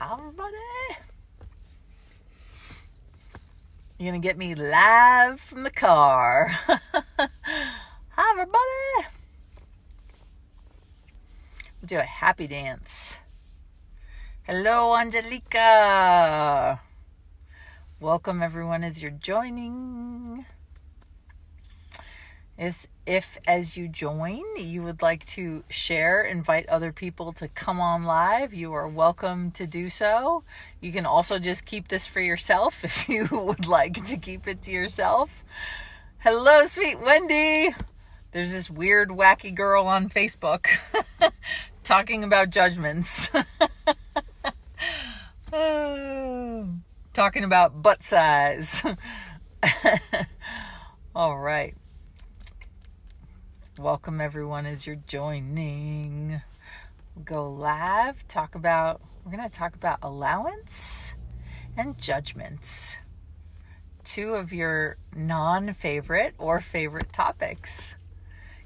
Hi, everybody. You're going to get me live from the car. Hi, everybody. We'll do a happy dance. Hello, Angelica. Welcome, everyone, as you're joining. If as you join, you would like to share, invite other people to come on live, you are welcome to do so. You can also just keep this for yourself if you would like to keep it to yourself. Hello, sweet Wendy. There's this weird, wacky girl on Facebook talking about judgments. Talking about butt size. All right. Welcome, everyone, as you're joining. We'll go live. We're going to talk about allowance and judgments. Two of your non-favorite or favorite topics.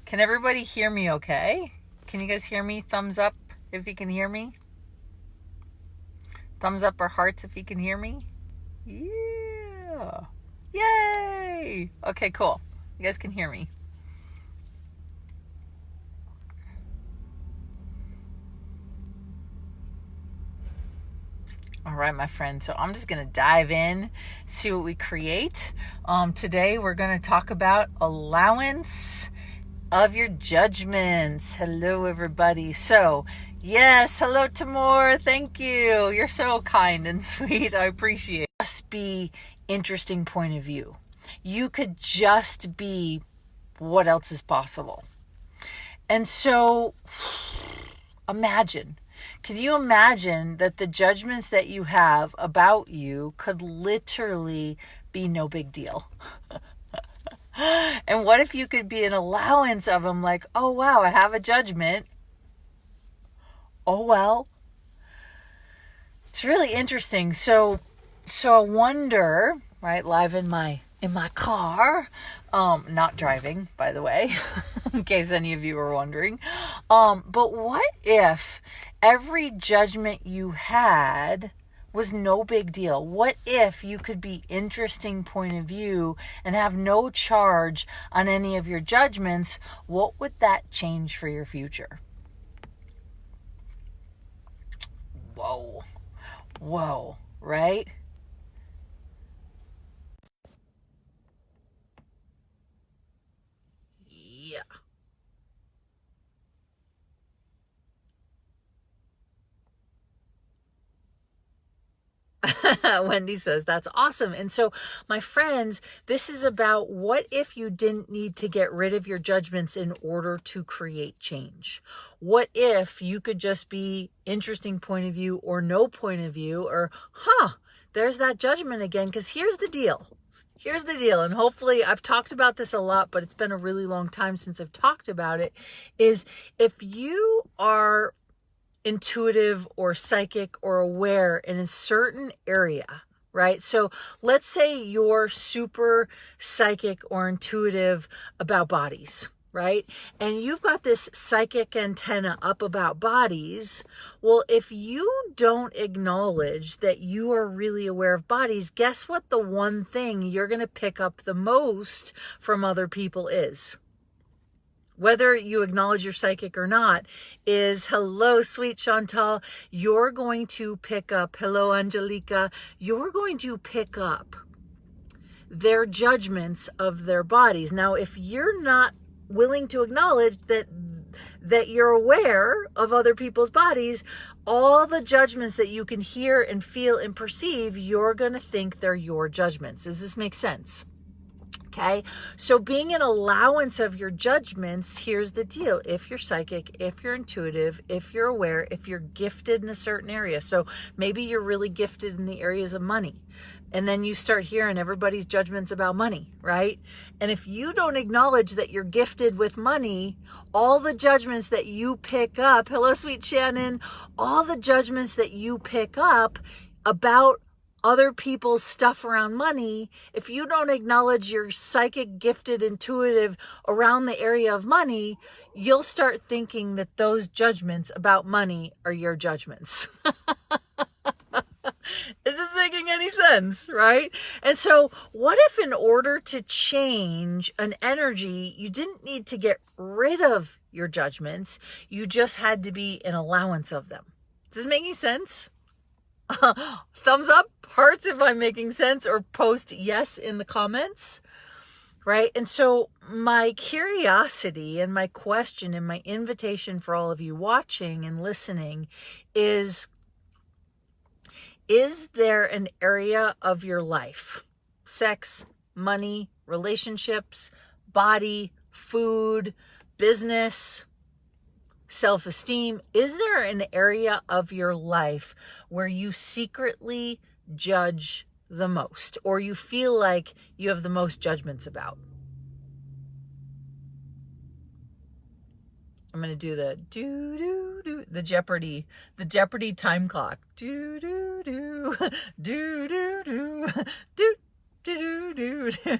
Can everybody hear me okay? Can you guys hear me? Thumbs up if you can hear me. Thumbs up or hearts if you can hear me. Yeah. Yay. Okay, cool. You guys can hear me. All right, my friend. So I'm just going to dive in, see what we create. Today, we're going to talk about allowance of your judgments. Hello, everybody. So, yes, hello, Timur. Thank you. You're so kind and sweet. I appreciate it. Just be interesting point of view. You could just be what else is possible. And so, Can you imagine that the judgments that you have about you could literally be no big deal? And what if you could be an allowance of them, like, oh, wow, I have a judgment. Oh, well. It's really interesting. So I wonder, right, live in my car, not driving, by the way, in case any of you are wondering. But what if every judgment you had was no big deal? What if you could be interesting point of view and have no charge on any of your judgments? What would that change for your future? Whoa, right? Yeah. Wendy says, that's awesome. And so, my friends, this is about what if you didn't need to get rid of your judgments in order to create change? What if you could just be interesting point of view or no point of view, or, there's that judgment again? Because here's the deal. And hopefully I've talked about this a lot, but it's been a really long time since I've talked about it, is if you are intuitive or psychic or aware in a certain area, right? So let's say you're super psychic or intuitive about bodies, right? And you've got this psychic antenna up about bodies. Well, if you don't acknowledge that you are really aware of bodies, guess what the one thing you're going to pick up the most from other people is? Whether you acknowledge you're psychic or not, is, hello, sweet Chantal, you're going to pick up, hello, Angelica, you're going to pick up their judgments of their bodies. Now, if you're not willing to acknowledge that you're aware of other people's bodies, all the judgments that you can hear and feel and perceive, you're going to think they're your judgments. Does this make sense? Okay, so being an allowance of your judgments, here's the deal. If you're psychic, if you're intuitive, if you're aware, if you're gifted in a certain area. So maybe you're really gifted in the areas of money. And then you start hearing everybody's judgments about money, right? And if you don't acknowledge that you're gifted with money, all the judgments that you pick up, hello, sweet Shannon, all the judgments that you pick up about other people's stuff around money, if you don't acknowledge your psychic, gifted, intuitive around the area of money, you'll start thinking that those judgments about money are your judgments. Is this making any sense, right? And so what if in order to change an energy, you didn't need to get rid of your judgments, you just had to be in allowance of them? Does this make any sense? Thumbs up, hearts if I'm making sense, or post yes in the comments, right? And so my curiosity and my question and my invitation for all of you watching and listening is there an area of your life, sex, money, relationships, body, food, business, self-esteem, is there an area of your life where you secretly judge the most, or you feel like you have the most judgments about? I'm going to do the do the Jeopardy time clock. Do do do do do do do do do.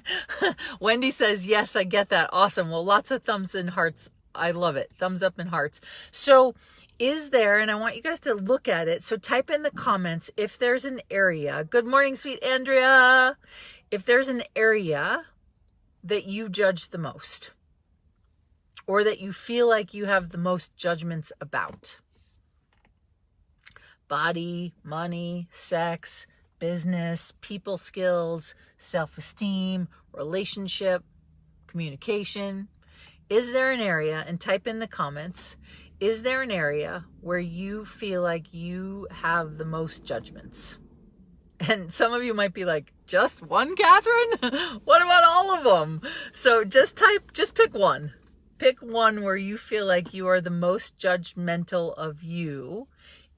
Wendy says, yes, I get that. Awesome. Well, lots of thumbs and hearts. I love it. Thumbs up and hearts. So is there, and I want you guys to look at it. So type in the comments if there's an area. Good morning, sweet Andrea. If there's an area that you judge the most, or that you feel like you have the most judgments about. Body, money, sex, business, people skills, self-esteem, relationship, communication. Is there an area, and type in the comments, is there an area where you feel like you have the most judgments? And some of you might be like, just one, Katherine? What about all of them? So just pick one. Pick one where you feel like you are the most judgmental of you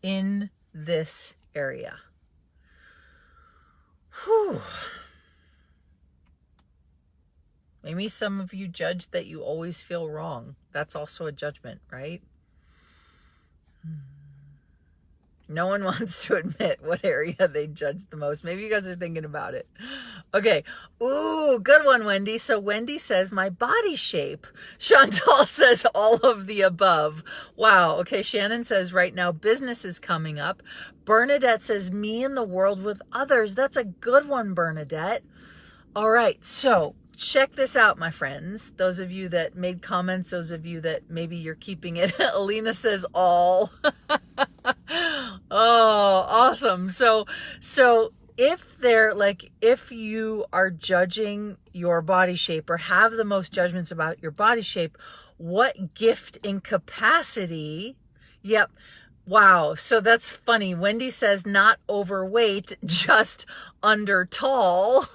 in this area. Whew. Maybe some of you judge that you always feel wrong. That's also a judgment, right? No one wants to admit what area they judge the most. Maybe you guys are thinking about it. Okay. Ooh, good one, Wendy. So Wendy says, my body shape. Chantal says, all of the above. Wow. Okay. Shannon says, right now, business is coming up. Bernadette says, me and the world with others. That's a good one, Bernadette. All right. So check this out, my friends. Those of you that made comments, those of you that maybe you're keeping it. Alina says, all. Oh, awesome. So if you are judging your body shape or have the most judgments about your body shape, what gift and capacity? Yep. Wow. So that's funny. Wendy says not overweight, just under tall.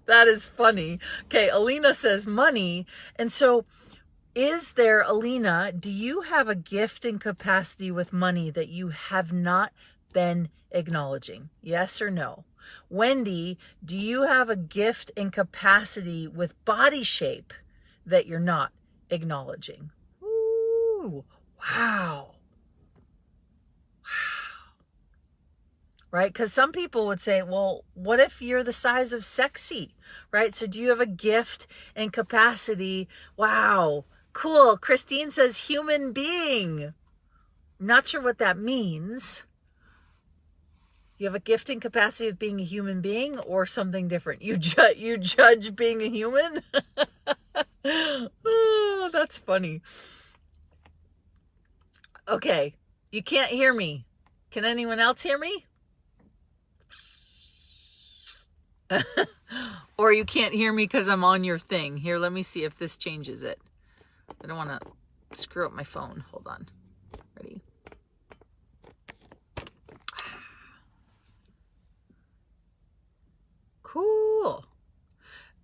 That is funny. Okay. Alina says money. And so is there, Alina, do you have a gift and capacity with money that you have not been acknowledging? Yes or no? Wendy, do you have a gift and capacity with body shape that you're not acknowledging? Ooh, wow. Right? Because some people would say, well, what if you're the size of sexy, right? So do you have a gift and capacity? Wow. Cool. Christine says human being. I'm not sure what that means. You have a gift and capacity of being a human being or something different? You judge being a human? Oh, that's funny. Okay. You can't hear me. Can anyone else hear me? Or you can't hear me because I'm on your thing. Here, let me see if this changes it. I don't want to screw up my phone. Hold on. Ready? Cool.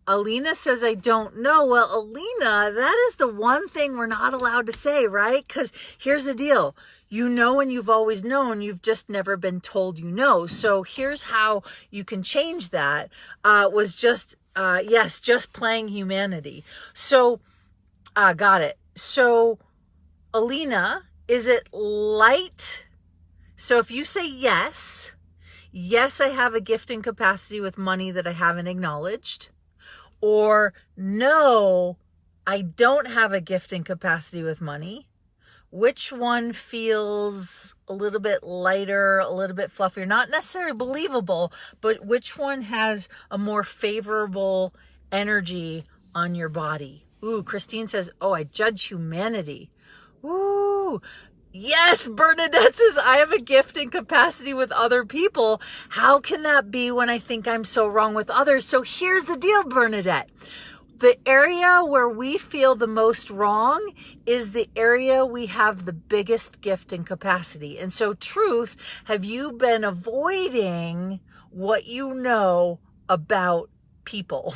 Alina says, I don't know. Well, Alina, that is the one thing we're not allowed to say, right? Because here's the deal. You know, and you've always known, you've just never been told you know. So here's how you can change that. Just playing humanity. So, got it. So, Alina, is it light? So if you say yes, I have a gift and capacity with money that I haven't acknowledged. Or no, I don't have a gift and capacity with money. which one feels a little bit lighter, a little bit fluffier, not necessarily believable, but which one has a more favorable energy on your body? Ooh, Christine says, oh, I judge humanity. Ooh, yes, Bernadette says, I have a gift and capacity with other people. How can that be when I think I'm so wrong with others? So here's the deal, Bernadette. The area where we feel the most wrong is the area we have the biggest gift and capacity. And so, truth, have you been avoiding what you know about people?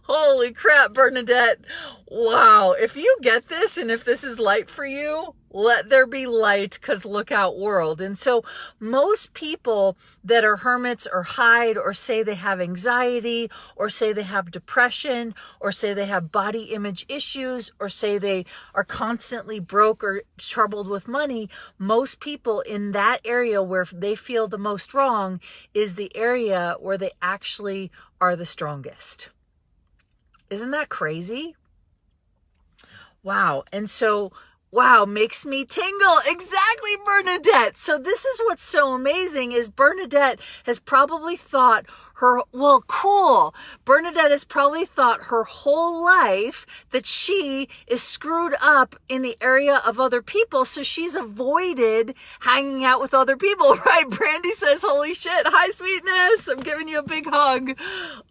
Holy crap, Bernadette. Wow. If you get this and if this is light for you, let there be light, because look out, world. And so most people that are hermits or hide or say they have anxiety or say they have depression or say they have body image issues or say they are constantly broke or troubled with money, most people in that area where they feel the most wrong is the area where they actually are the strongest. Isn't that crazy? Wow. And so, wow, makes me tingle. Exactly, Bernadette. So this is what's so amazing is Bernadette has probably thought Bernadette has probably thought her whole life that she is screwed up in the area of other people. So she's avoided hanging out with other people, right? Brandy says, holy shit. Hi, sweetness. I'm giving you a big hug.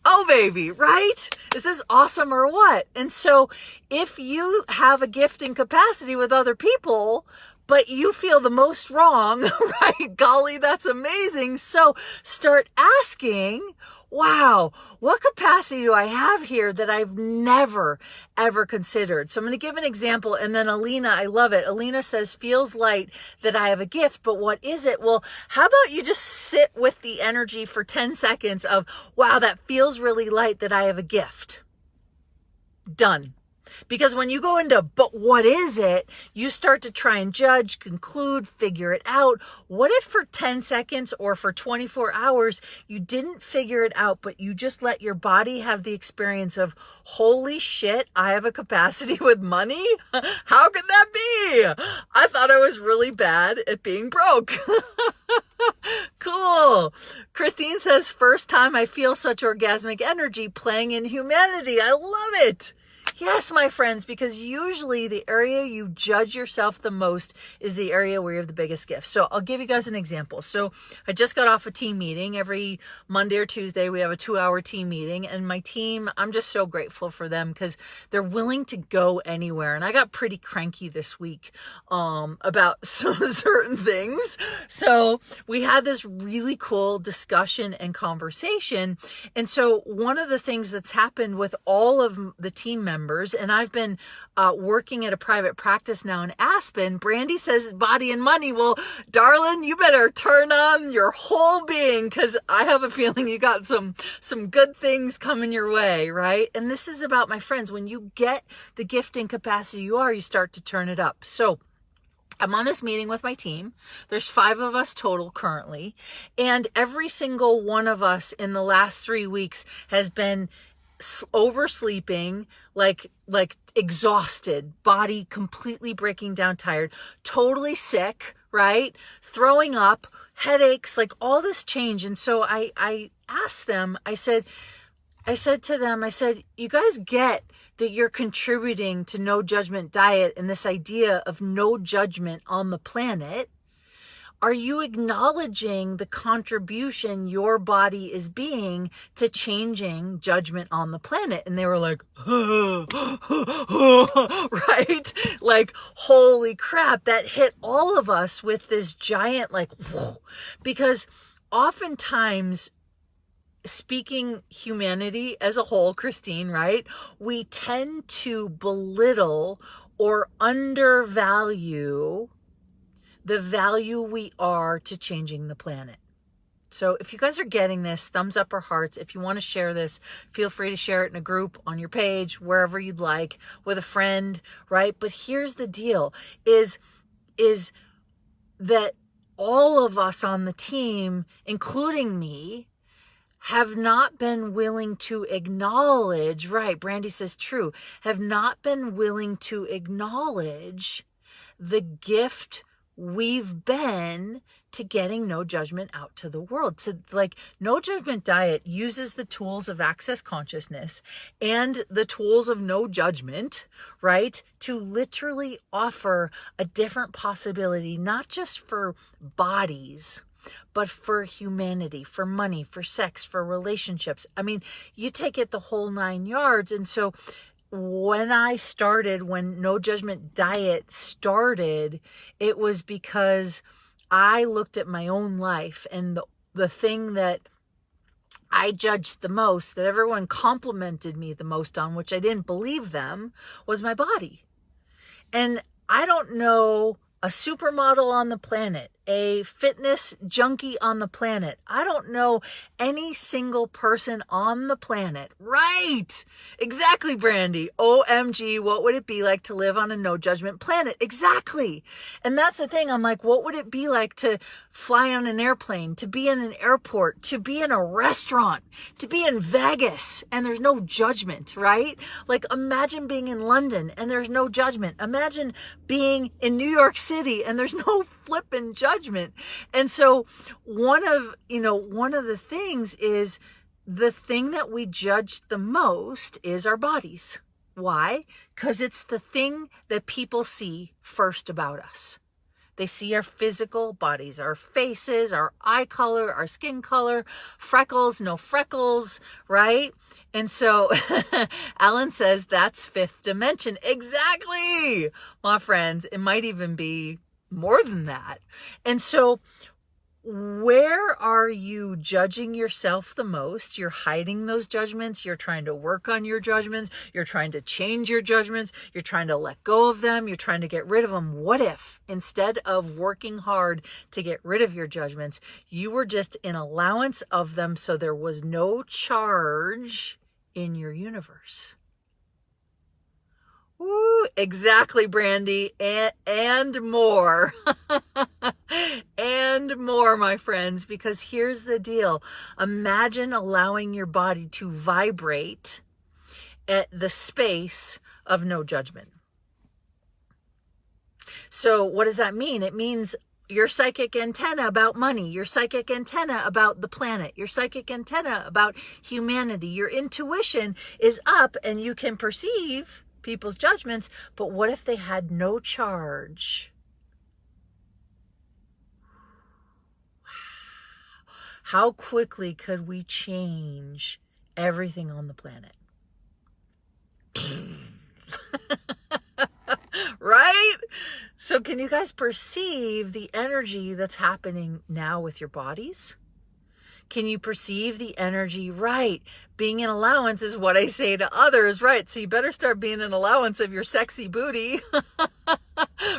Oh, baby, right? Is this awesome or what? And so if you have a gift and capacity with other people, but you feel the most wrong, right? Golly, that's amazing. So start asking, wow, what capacity do I have here that I've never, ever considered? So I'm going to give an example. And then Alina, I love it. Alina says, feels light that I have a gift, but what is it? Well, how about you just sit with the energy for 10 seconds of, wow, that feels really light that I have a gift. Done. Because when you go into, but what is it? You start to try and judge, conclude, figure it out. What if for 10 seconds or for 24 hours, you didn't figure it out, but you just let your body have the experience of, holy shit, I have a capacity with money? How could that be? I thought I was really bad at being broke. Cool. Christine says, first time I feel such orgasmic energy playing in humanity. I love it. Yes, my friends, because usually the area you judge yourself the most is the area where you have the biggest gift. So I'll give you guys an example. So I just got off a team meeting. Every Monday or Tuesday, we have a 2-hour team meeting. And my team, I'm just so grateful for them because they're willing to go anywhere. And I got pretty cranky this week about some certain things. So we had this really cool discussion and conversation. And so one of the things that's happened with all of the team members, and I've been working at a private practice now in Aspen. Brandy says body and money. Well, darling, you better turn on your whole being because I have a feeling you got some good things coming your way, right? And this is about, my friends, when you get the gift and capacity you start to turn it up. So I'm on this meeting with my team. There's 5 of us total currently. And every single one of us in the last 3 weeks has been oversleeping, like exhausted, body completely breaking down, tired, totally sick, right? Throwing up, headaches, like all this change. And so I asked them, I said to them, you guys get that you're contributing to no judgment diet and this idea of no judgment on the planet. Are you acknowledging the contribution your body is being to changing judgment on the planet? And they were like, right? Like, holy crap, that hit all of us with this giant, like, whoa. Because oftentimes, speaking humanity as a whole, Christine, right? We tend to belittle or undervalue the value we are to changing the planet. So if you guys are getting this, thumbs up or hearts. If you want to share this, feel free to share it in a group, on your page, wherever you'd like, with a friend, right? But here's the deal, is that all of us on the team, including me, have not been willing to acknowledge, right, Brandy says true, have not been willing to acknowledge the gift we've been to getting no judgment out to the world. So like no judgment diet uses the tools of access consciousness and the tools of no judgment, right? To literally offer a different possibility, not just for bodies, but for humanity, for money, for sex, for relationships. I mean, you take it the whole 9 yards. And so when No Judgment Diet started, it was because I looked at my own life, and the thing that I judged the most, that everyone complimented me the most on, which I didn't believe them, was my body. And I don't know a supermodel on the planet, a fitness junkie on the planet. I don't know any single person on the planet. Right. Exactly, Brandy. OMG, what would it be like to live on a no judgment planet? Exactly. And that's the thing. I'm like, what would it be like to fly on an airplane, to be in an airport, to be in a restaurant, to be in Vegas, and there's no judgment, right? Like imagine being in London and there's no judgment. Imagine being in New York City and there's no flipping judgment. And so one of the things is, the thing that we judge the most is our bodies. Why? Because it's the thing that people see first about us. They see our physical bodies, our faces, our eye color, our skin color, freckles, no freckles, right? And so Alan says that's fifth dimension. Exactly, my friends. It might even be more than that. And so where are you judging yourself the most? You're hiding those judgments. You're trying to work on your judgments. You're trying to change your judgments. You're trying to let go of them. You're trying to get rid of them. What if instead of working hard to get rid of your judgments, you were just in allowance of them, so there was no charge in your universe? Woo, exactly, Brandy, and more. And more, my friends, because here's the deal. Imagine allowing your body to vibrate at the space of no judgment. So what does that mean? It means your psychic antenna about money, your psychic antenna about the planet, your psychic antenna about humanity, your intuition is up and you can perceive people's judgments, but what if they had no charge? How quickly could we change everything on the planet? Right? So can you guys perceive the energy that's happening now with your bodies? Can you perceive the energy? Right. Being in allowance is what I say to others, right? So you better start being in allowance of your sexy booty.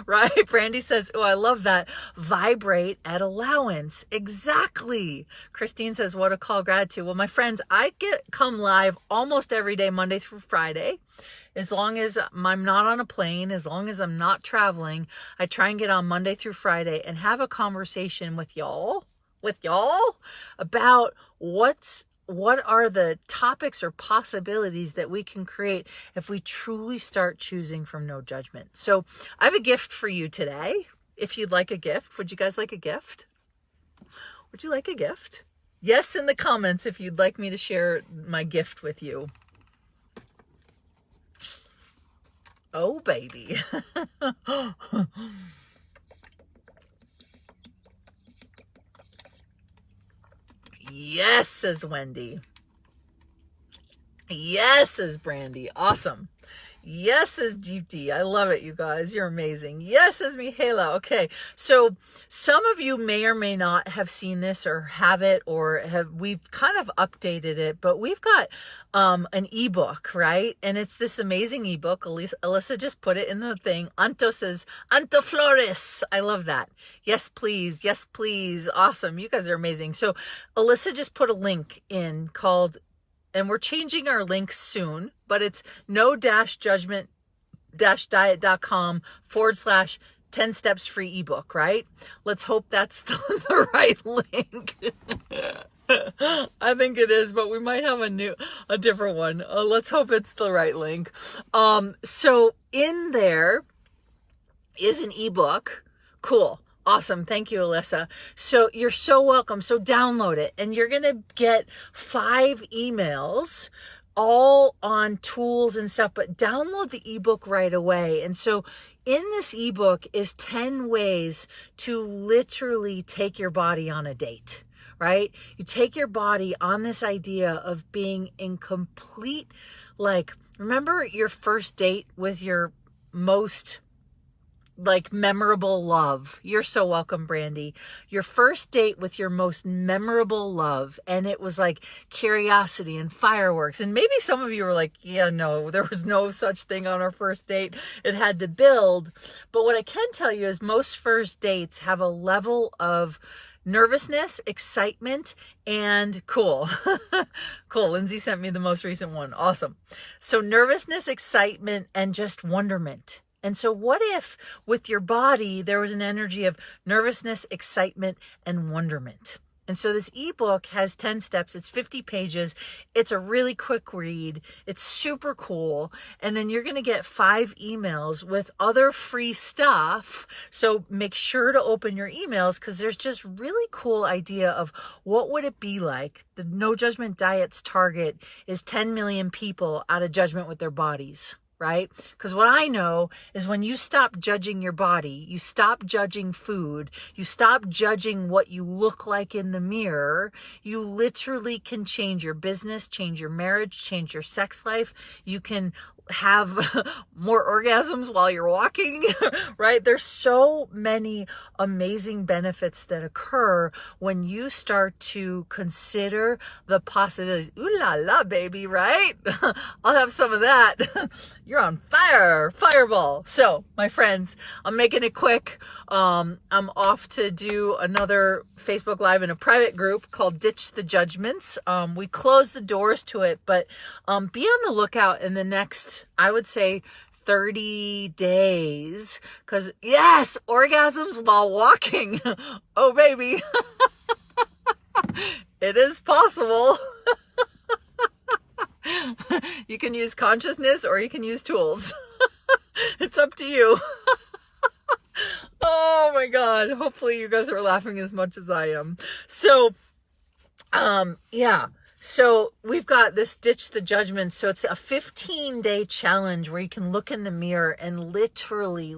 Right? Brandy says, oh, I love that. Vibrate at allowance. Exactly. Christine says, what a call, gratitude. Well, my friends, I come live almost every day, Monday through Friday. As long as I'm not on a plane, as long as I'm not traveling, I try and get on Monday through Friday and have a conversation with y'all about what are the topics or possibilities that we can create if we truly start choosing from no judgment. So I have a gift for you today. If you'd like a gift, would you guys like a gift? Would you like a gift? Yes, in the comments if you'd like me to share my gift with you. Oh, baby. Yes, says Wendy. Yes, says Brandy. Awesome. Yes, says Deepti. I love it, you guys. You're amazing. Yes, says Mihaela. Okay, so some of you may or may not have seen this or have it, or we've kind of updated it, but we've got an ebook, right? And it's this amazing ebook. Alyssa just put it in the thing. Anto says, Anto Flores. I love that. Yes, please. Yes, please. Awesome. You guys are amazing. So Alyssa just put a link in called, and we're changing our link soon, but it's no-judgment-diet.com/10 steps free ebook, right? Let's hope that's the right link. I think it is, but we might have a different one. Let's hope it's the right link. So in there is an ebook. Cool. Awesome. Thank you, Alyssa. So you're so welcome. So download it, and you're going to get 5 emails all on tools and stuff, but download the ebook right away. And so in this ebook is 10 ways to literally take your body on a date, right? You take your body on this idea of being in complete, like, remember your first date with your most memorable love. You're so welcome, Brandy. Your first date with your most memorable love. And it was like curiosity and fireworks. And maybe some of you were like, yeah, no, there was no such thing on our first date. It had to build. But what I can tell you is most first dates have a level of nervousness, excitement, and cool. Cool. Lindsay sent me the most recent one. Awesome. So nervousness, excitement, and just wonderment. And so what if with your body, there was an energy of nervousness, excitement, and wonderment? And so this ebook has 10 steps. It's 50 pages. It's a really quick read. It's super cool. And then you're going to get 5 emails with other free stuff. So make sure to open your emails, because there's just really cool idea of what would it be like. The No Judgment Diet's target is 10 million people out of judgment with their bodies. Right? Because what I know is when you stop judging your body, you stop judging food, you stop judging what you look like in the mirror, you literally can change your business, change your marriage, change your sex life. You can have more orgasms while you're walking, right? There's so many amazing benefits that occur when you start to consider the possibilities. Ooh la la, baby, right? I'll have some of that. You're on fire, fireball. So, my friends, I'm making it quick. I'm off to do another Facebook Live in a private group called Ditch the Judgments. We closed the doors to it, but be on the lookout in the next, I would say, 30 days. Because, yes, orgasms while walking. Oh, baby. It is possible. You can use consciousness or you can use tools. It's up to you. Oh my God. Hopefully you guys are laughing as much as I am. So, yeah. So we've got this Ditch the Judgment. So it's a 15-day challenge where you can look in the mirror and literally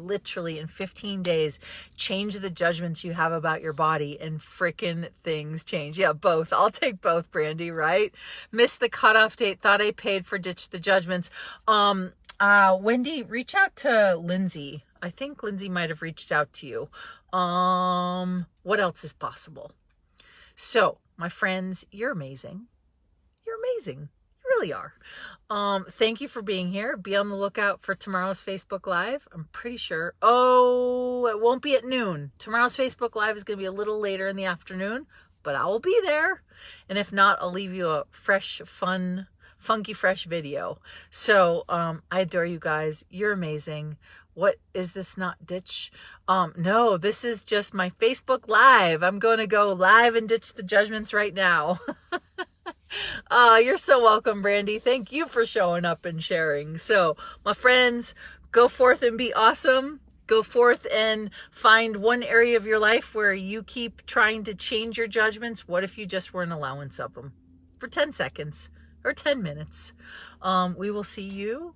in 15 days, change the judgments you have about your body, and frickin' things change. Yeah, both. I'll take both, Brandy, right? Missed the cutoff date. Thought I paid for Ditch the Judgments. Wendy, reach out to Lindsay. I think Lindsay might have reached out to you. What else is possible? So, my friends, you're amazing. You're amazing. You really are. Thank you for being here. Be on the lookout for tomorrow's Facebook Live. I'm pretty sure. Oh, it won't be at noon. Tomorrow's Facebook Live is going to be a little later in the afternoon, but I will be there. And if not, I'll leave you a fresh, fun, funky, fresh video. So, I adore you guys. You're amazing. What is this, not ditch? No, this is just my Facebook Live. I'm going to go live and ditch the judgments right now. You're so welcome, Brandy. Thank you for showing up and sharing. So, my friends, go forth and be awesome. Go forth and find one area of your life where you keep trying to change your judgments. What if you just were an allowance of them for 10 seconds or 10 minutes? We will see you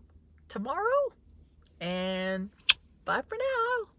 tomorrow, and bye for now.